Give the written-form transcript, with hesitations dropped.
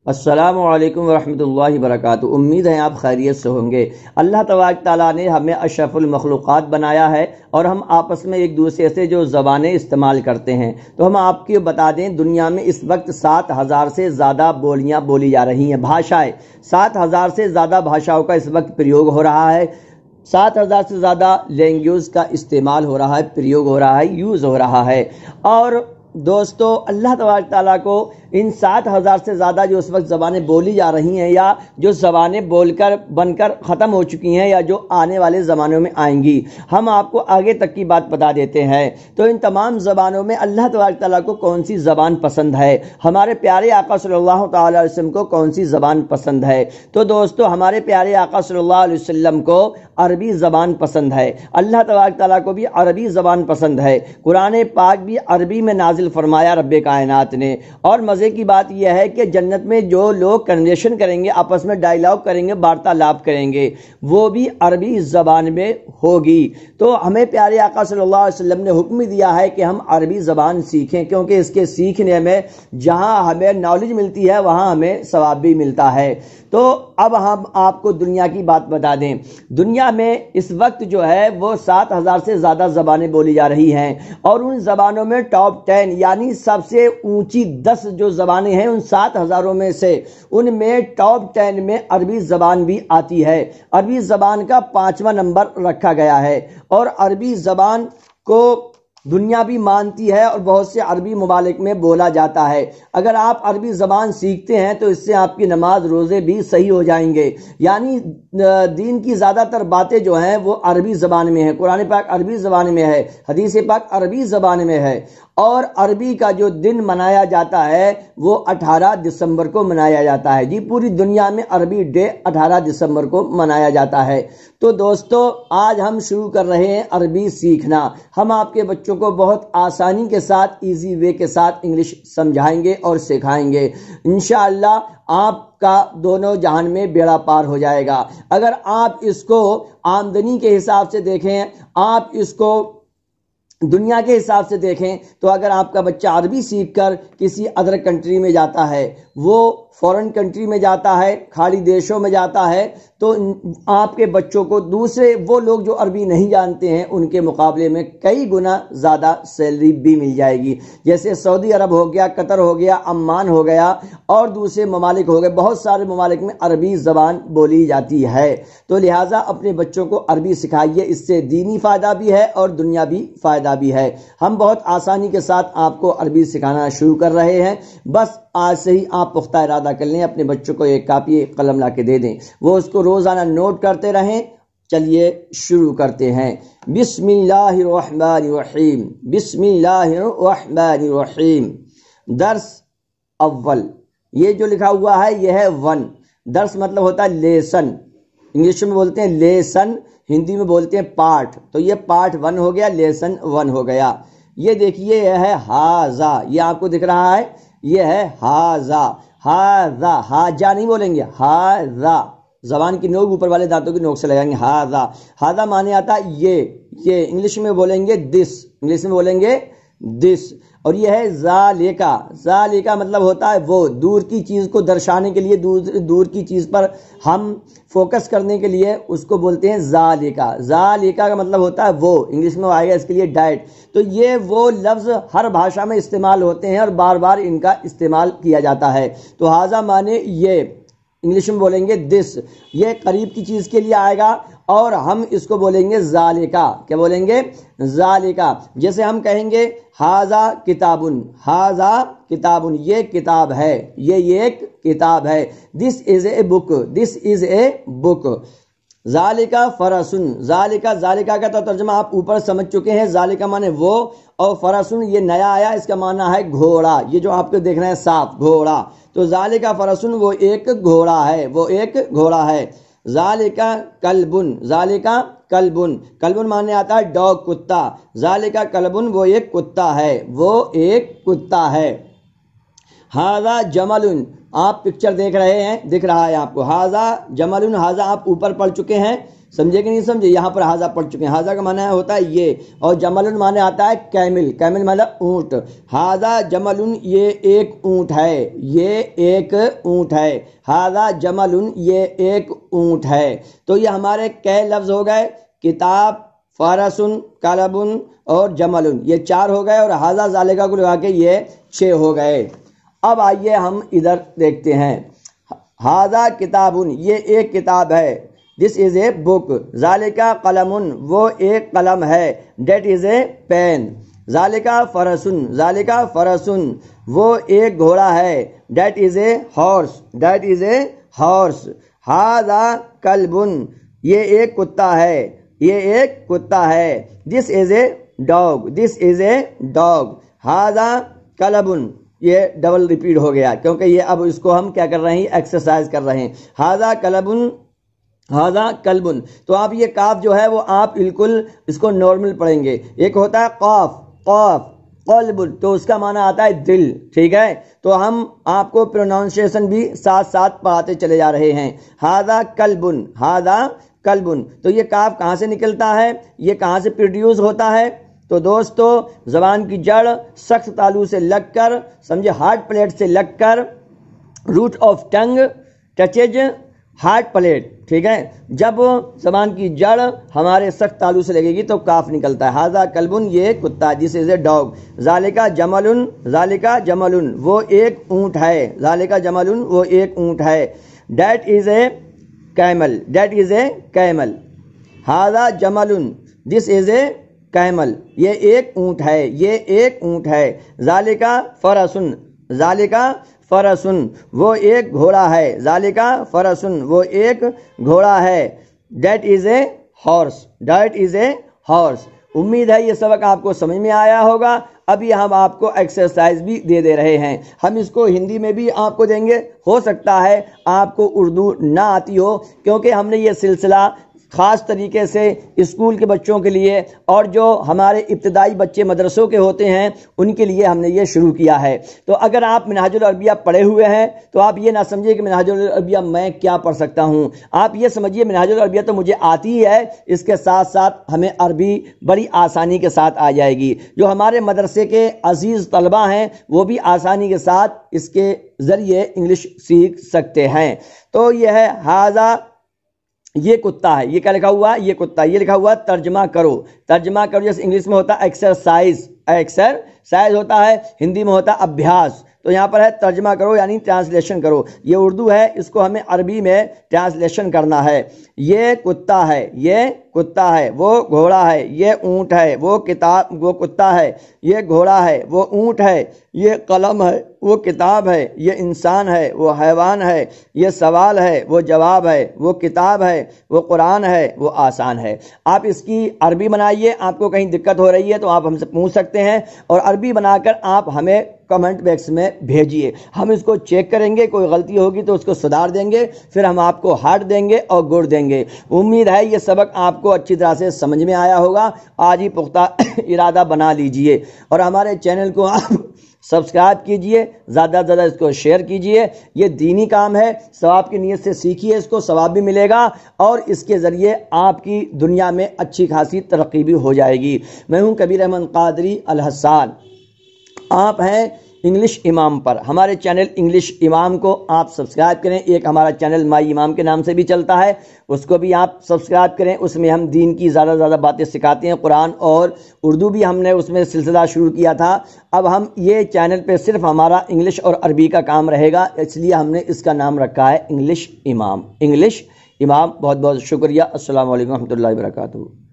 السلام علیکم ورحمۃ اللہ وبرکاتہ۔ امید ہے آپ خیریت سے ہوں گے۔ اللہ تبارک تعالیٰ نے ہمیں اشرف المخلوقات بنایا ہے اور ہم آپس میں ایک دوسرے سے جو زبانیں استعمال کرتے ہیں، تو ہم آپ کو بتا دیں دنیا میں اس وقت 7,000 سے زیادہ بولیاں بولی جا رہی ہیں، بھاشائیں 7,000 سے زیادہ بھاشاؤں کا اس وقت پریوگ ہو رہا ہے، 7,000 سے زیادہ لینگویج کا استعمال ہو رہا ہے، پریوگ ہو رہا ہے، یوز ہو رہا ہے۔ اور دوستو اللہ تبارک تعالیٰ کو ان 7,000 سے زیادہ جو اس وقت زبانیں بولی جا رہی ہیں یا جو زبانیں بول کر بن کر ختم ہو چکی ہیں یا جو آنے والے زمانوں میں آئیں گی، ہم آپ کو آگے تک کی بات بتا دیتے ہیں۔ تو ان تمام زبانوں میں اللہ تبارک تعالیٰ کو کون سی زبان پسند ہے، ہمارے پیارے آقا صلی اللہ تعالی علیہ وسلم کو کون سی زبان پسند ہے؟ تو دوستو ہمارے پیارے آقا صلی اللہ علیہ وسلم کو عربی زبان پسند ہے، اللہ تبارک تعالیٰ کو بھی عربی زبان پسند ہے۔ قرآن پاک بھی عربی میں نازل فرمایا رب کائنات نے۔ اور مزے کی بات یہ ہے کہ جنت میں جو لوگ کنورسیشن کریں گے، آپس میں ڈائلاگ کریں گے، وارتالاپ کریں گے، وہ بھی عربی زبان میں ہوگی۔ تو ہمیں پیارے آقا صلی اللہ علیہ وسلم نے حکم دیا ہے کہ ہم عربی زبان سیکھیں، کیونکہ اس کے سیکھنے میں جہاں ہمیں نالج ملتی ہے وہاں ہمیں ثواب بھی ملتا ہے۔ تو اب ہم آپ کو دنیا کی بات بتا دیں۔ دنیا میں اس وقت جو ہے وہ 7,000 سے زیادہ زبانیں بولی جا رہی ہیں، اور ان زبانوں میں ٹاپ 10 یعنی سب سے اونچی 10 جو زبانیں ہیں ان 7,000 میں سے، ان میں ٹاپ 10 میں عربی زبان بھی آتی ہے۔ عربی زبان کا 5واں نمبر رکھا گیا ہے، اور عربی زبان کو دنیا بھی مانتی ہے اور بہت سے عربی ممالک میں بولا جاتا ہے۔ اگر آپ عربی زبان سیکھتے ہیں تو اس سے آپ کی نماز روزے بھی صحیح ہو جائیں گے، یعنی دین کی زیادہ تر باتیں جو ہیں وہ عربی زبان میں ہیں، قرآن پاک عربی زبان میں ہے، حدیث پاک عربی زبان میں ہے۔ اور عربی کا جو دن منایا جاتا ہے وہ 18 دسمبر کو منایا جاتا ہے۔ جی پوری دنیا میں عربی ڈے 18 دسمبر کو منایا جاتا ہے۔ تو دوستو آج ہم شروع کر رہے ہیں عربی سیکھنا۔ ہم آپ کے بچوں کو بہت آسانی کے ساتھ، ایزی وے کے ساتھ انگلش سمجھائیں گے اور سکھائیں گے۔ انشاءاللہ آپ کا دونوں جہان میں بیڑا پار ہو جائے گا۔ اگر آپ اس کو آمدنی کے حساب سے دیکھیں، آپ اس کو دنیا کے حساب سے دیکھیں، تو اگر آپ کا بچہ عربی سیکھ کر کسی ادر کنٹری میں جاتا ہے، وہ فورن کنٹری میں جاتا ہے، کھاڑی دیشوں میں جاتا ہے، تو آپ کے بچوں کو دوسرے وہ لوگ جو عربی نہیں جانتے ہیں ان کے مقابلے میں کئی گنا زیادہ سیلری بھی مل جائے گی۔ جیسے سعودی عرب ہو گیا، قطر ہو گیا، عمان ہو گیا اور دوسرے ممالک ہو گئے، بہت سارے ممالک میں عربی زبان بولی جاتی ہے۔ تو لہٰذا اپنے بچوں کو عربی سکھائیے، اس سے دینی فائدہ بھی ہے اور دنیاوی فائدہ بھی ہے۔ ہم بہت آسانی کے ساتھ آپ کو عربی سکھانا شروع کر رہے ہیں، بس آج سے ہی آپ پختہ ارادہ کر لیں، اپنے بچوں کو ایک کاپی ایک قلم لا کے دے دیں، وہ اس کو روزانہ نوٹ کرتے رہیں۔ چلیے شروع کرتے ہیں۔ بسم اللہ الرحمن الرحیم، بسم اللہ الرحمن الرحیم۔ درس اول، یہ جو لکھا ہوا ہے یہ ہے 1۔ درس مطلب ہوتا ہے لیسن، انگلش میں بولتے ہیں لیسن، ہندی میں بولتے ہیں پارٹ، تو یہ پارٹ 1 ہو گیا، لیسن 1 ہو گیا۔ یہ دیکھیے یہ ہے ہاذا، یہ آپ کو دکھ رہا ہے، یہ ہے ہاذا، ہاذا، ہاجا نہیں بولیں گے، ہاذا، زبان کی نوک اوپر والے دانتوں کی نوک سے لگائیں گے، ہاذا۔ ہاذا معنی آتا ہے یہ انگلش میں بولیں گے دس، انگلش میں بولیں گے دس۔ اور یہ ہے ذالکا، ذالکا مطلب ہوتا ہے وہ، دور کی چیز کو درشانے کے لیے، دور کی چیز پر ہم فوکس کرنے کے لیے اس کو بولتے ہیں ذالکا۔ ذالکا کا مطلب ہوتا ہے وہ، انگلش میں آئے گا اس کے لیے ڈیٹ۔ تو یہ وہ لفظ ہر بھاشا میں استعمال ہوتے ہیں اور بار بار ان کا استعمال کیا جاتا ہے۔ تو ہاذا معنی یہ، انگلش میں بولیں گے دس، یہ قریب کی چیز کے لیے آئے گا، اور ہم اس کو بولیں گے ذالکا۔ کیا بولیں گے؟ ذالکا۔ جیسے ہم کہیں گے ہاذا کتابن، ہاذا کتابن، یہ کتاب ہے، یہ ایک کتاب ہے۔ دس از اے بک، دس از اے بک۔ ذالکا فرسن، ذالکا، ذالکا کا تو ترجمہ آپ اوپر سمجھ چکے ہیں، ذالکا مانے وہ، اور فرسن یہ نیا آیا، اس کا معنی ہے گھوڑا، یہ جو آپ کو دیکھ رہے ہیں صاف گھوڑا۔ تو ذالکا فرسن وہ ایک گھوڑا ہے، وہ ایک گھوڑا ہے۔ ذالکا کلبن، ذالکا کلبن، کلبن معنی آتا ہے ڈاگ، کتا۔ ذالکا کلبن وہ ایک کتا ہے، وہ ایک کتا ہے۔ ہاذا جمل، آپ پکچر دیکھ رہے ہیں، دکھ رہا ہے آپ کو، ہاذا جمل، ہاذا آپ اوپر پڑھ چکے ہیں، سمجھے کہ نہیں سمجھے؟ یہاں پر حاضہ پڑھ چکے ہیں. حاضہ کا معنی ہوتا ہے یہ, اور جمل معنی آتا ہے کیمل. کیمل مطلب اونٹ. حاضہ جمل, یہ ایک اونٹ ہے, یہ ایک اونٹ ہے. حاضہ جمل, یہ ایک اونٹ ہے. تو یہ ہمارے کئے لفظ ہو گئے؟ کتاب, فرسن, کلبن اور جمل, یہ 4 ہو گئے, اور حاضہ ذالکہ کو لگا کے یہ 6 ہو گئے. اب آئیے ہم ادھر دیکھتے ہیں. حاضہ کتابن, یہ ایک کتاب ہے. دس از اے بک. ذالکہ قلمن, وہ ایک قلم ہے. That is a pain. ذالکہ فرسن, ذالکہ فرسن, وہ ایک گھوڑا ہے. That is a horse, that is a horse. حاضہ کلبن, یہ ایک کتا ہے, یہ ایک کتا ہے. دس از a dog, this is a dog. حاضہ کلبن, یہ ڈبل ریپیٹ ہو گیا کیونکہ یہ اب اس کو ہم کیا کر رہے ہیں؟ ایکسرسائز کر رہے ہیں. حاضہ کلبن, حاضہ کلبن. تو آپ یہ کاف جو ہے وہ آپ بالکل اس کو نارمل پڑھیں گے. ایک ہوتا ہے قاف, قاف, قلب, تو اس کا معنی آتا ہے دل. ٹھیک ہے, تو ہم آپ کو پروناؤنسیشن بھی ساتھ ساتھ پڑھاتے چلے جا رہے ہیں. حاضہ کلبن, حاضہ کلبن. تو یہ کاف کہاں سے نکلتا ہے؟ یہ کہاں سے پروڈیوس ہوتا ہے؟ تو دوستو, زبان کی جڑ سخت تالو سے لگ کر, سمجھے, ہارٹ پلیٹ سے لگ کر, root of tongue touches heart plate. ٹھیک ہے, جب زبان کی جڑ ہمارے سخت تالو سے لگے گی تو کاف نکلتا ہے. حاضہ کلبن, یہ کتا, جس از اے ڈاگ. ذالکہ جملن, ذالکہ جملن, وہ ایک اونٹ ہے. ذالکہ جملن, وہ ایک اونٹ ہے. That is a camel, that is a camel. حاضہ جملن, دس از اے کیمل, یہ ایک اونٹ ہے, یہ ایک اونٹ ہے. ذالکہ فرسن, ذالکہ فرسن, وہ ایک گھوڑا ہے. ذالکہ فرسن, وہ ایک گھوڑا ہے. That is a horse, that is a horse. امید ہے یہ سبق آپ کو سمجھ میں آیا ہوگا. ابھی ہم آپ کو ایکسرسائز بھی دے رہے ہیں. ہم اس کو ہندی میں بھی آپ کو دیں گے. ہو سکتا ہے آپ کو اردو نہ آتی ہو, کیونکہ ہم نے یہ سلسلہ خاص طریقے سے اسکول کے بچوں کے لیے اور جو ہمارے ابتدائی بچے مدرسوں کے ہوتے ہیں ان کے لیے ہم نے یہ شروع کیا ہے. تو اگر آپ منہاج العربیہ پڑھے ہوئے ہیں تو آپ یہ نہ سمجھیے کہ منہاج العربیہ میں کیا پڑھ سکتا ہوں. آپ یہ سمجھیے منہاج العربیہ تو مجھے آتی ہی ہے, اس کے ساتھ ساتھ ہمیں عربی بڑی آسانی کے ساتھ آ جائے گی. جو ہمارے مدرسے کے عزیز طلبہ ہیں وہ بھی آسانی کے ساتھ اس کے ذریعے انگلش سیکھ سکتے ہیں. تو یہ ہے حاضہ, یہ کتا ہے. یہ کیا لکھا ہوا؟ یہ کتا. یہ لکھا ہوا ترجمہ کرو. ترجمہ کرو جیسے انگلش میں ہوتا ہے ایکسرسائز, ایکسرسائز ہوتا ہے, ہندی میں ہوتا ہے ابھیاس. تو یہاں پر ہے ترجمہ کرو یعنی ٹرانسلیشن کرو. یہ اردو ہے, اس کو ہمیں عربی میں ٹرانسلیشن کرنا ہے. یہ کتا ہے, یہ کتا ہے. وہ گھوڑا ہے, یہ اونٹ ہے. وہ کتاب, وہ کتا ہے. یہ گھوڑا ہے, وہ اونٹ ہے. یہ قلم ہے, وہ کتاب ہے. یہ انسان ہے, وہ حیوان ہے. یہ سوال ہے, وہ جواب ہے. وہ کتاب ہے, وہ قرآن ہے. وہ آسان ہے. آپ اس کی عربی بنائیے. آپ کو کہیں دقت ہو رہی ہے تو آپ ہم سے پوچھ سکتے ہیں, اور عربی بنا کر آپ ہمیں کمنٹ باکس میں بھیجیے. ہم اس کو چیک کریں گے, کوئی غلطی ہوگی تو اس کو سدھار دیں گے, پھر ہم آپ کو ہارٹ دیں گے اور گڑ دیں گے. امید ہے یہ سبق آپ کو اچھی طرح سے سمجھ میں آیا ہوگا. آج ہی پختہ ارادہ بنا لیجئے اور ہمارے چینل کو آپ سبسکرائب کیجئے, زیادہ سے زیادہ اس کو شیئر کیجئے. یہ دینی کام ہے, ثواب کی نیت سے سیکھیے, اس کو ثواب بھی ملے گا اور اس کے ذریعے آپ کی دنیا میں اچھی خاصی ترقی بھی ہو جائے گی. میں ہوں کبیر احمد قادری الحسان. آپ ہیں انگلش امام پر. ہمارے چینل انگلش امام کو آپ سبسکرائب کریں. ایک ہمارا چینل مائی امام کے نام سے بھی چلتا ہے, اس کو بھی آپ سبسکرائب کریں. اس میں ہم دین کی زیادہ سے زیادہ باتیں سکھاتے ہیں. قرآن اور اردو بھی ہم نے اس میں سلسلہ شروع کیا تھا. اب ہم یہ چینل پہ صرف ہمارا انگلش اور عربی کا کام رہے گا, اس لیے ہم نے اس کا نام رکھا ہے انگلش امام. انگلش امام. بہت بہت شکریہ. السلام علیکم ورحمۃ اللہ وبرکاتہ.